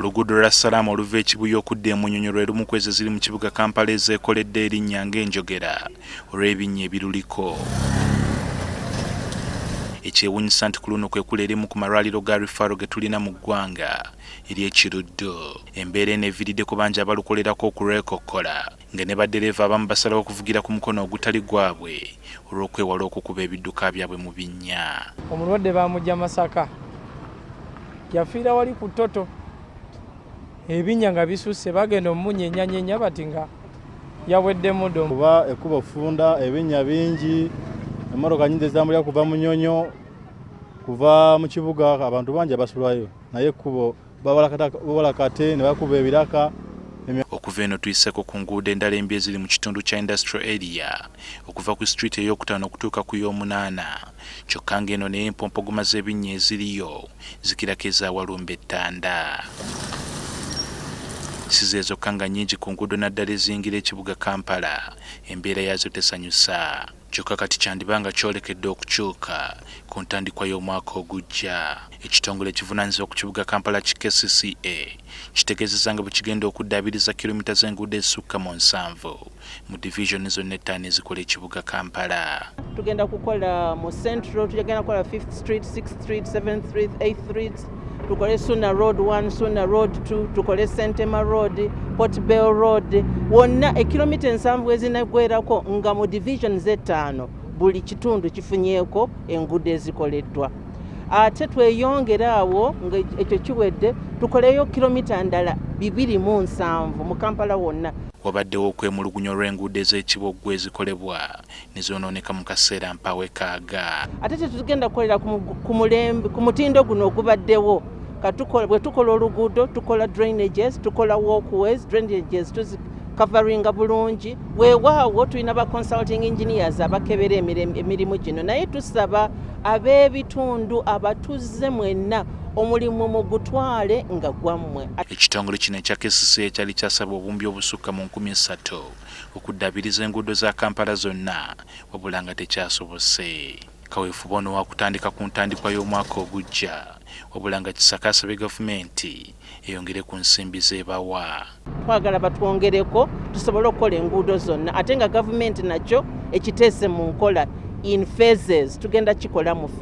Oluguudo lwa Salama oluva ekibuya okudda e Munyonyo lwe lumu kwezi ziri mu kibuga Kampala ezeekoledde erinnya ng'enjogera olw'ebinnya ebiruliko. Ekyewuunyisa nti ku luno kwe kuli erimu ku malwaliro ga Rifaro ge tulina mu ggwanga ery'ekiruddo. Embeera eno eviiridde ku bangi abalukolerako okulwekokkola nga ne baddereeva abamu basalawo okuvugira ku mukono ogutali gwabwe olw'okwewala okukuba ebidduka byabwe mu binnya. Omulwadde baamujja Masaka yafiira wali ku Ttoto, ebinnya nga bisusse bagenda omumunyenyanyenya bati nga yawedde muddo. Kuba ekkubo funda ebinnya bingi, emmotoka nnyingi ezitambulira kuva Munyonyo kuva mu kibuga, abantu bangi abasulwayo naye ekkubo babalakate ne bakuba ebiraka. Okuva eno tuyiseko ku nguudo endala embi eziri mu kitundu kya industrial area okuva ku street ey'okutaano okutuuka ku y'omunaana, kyokka ng'eno naye empompogoma z'ebinnya eziriyo zikirako eza Walumbe Ttanda. Size zokka nga nnyingi ku nguudo naddala eziyingira ekibuga Kampala, embeera yazo tesanyusa. Kyokka kati kyandibanga kyolekedde okukyuka ku ntandikwa y'omwaka ogujja. Ekitongole ekivunaanyizibwa ku kibuga Kampala KCCA kitegeezezza nga bwe kigenda okuddaabiriza kilomita z'enguudo ezisukka mu 7 mu divisioni zonna 5 ezikola ekibuga Kampala. Tugenda kukola mu Central, tugenda kukola 5th Street, 6th Street, 7th Street, 8th Street, tukole Suna Road 1, Suna Road 2, tukole Sentema Road, Port Bell Road, wonna ekilomita 7 ezinagwerako nga mu division z'5 buli kitundu kifunyeeko enguudo ezikoleddwa. Ate tweyongera awo nga ekyo kiwedde tukoleyo kilomita ndala 207 mu Kampala wonna. Wabaddewo okwemulugunya olw'enguudo ez'ekibogwe ezikolebwa ne zoonooneka mu kaseera mpawe kaaga. Ate tetugenda kukolera ku mutindo guno ogubaddewo. Bwe tukola oluguudo tukola drainages, tukola walkways, drainages tuzikavaringa bulungi. Weewaawo tulina ba consulting engineers abakebera emirimu gino, naye tusaba ab'ebitundu abatuze mwenna omulimu mugutwale nga gwammwe. Ekitongole kino ekya KCCA kyali kyasaba obumbi obusukka mu 3,000 okuddaabiriza enguudo za Kampala zonna wabula nga tekyasobose. Kaweefube ono wakutandika ku ntandikwa y'omwaka ogujja wabula nga kisakaasabye gavumenti eyongere ku nsimbi z'ebawa. Twagala batwongereko tusobole okukola enguudo zonna ate nga gavumenti nakyo ekiteese mu nkola in phases, tugenda kikola mu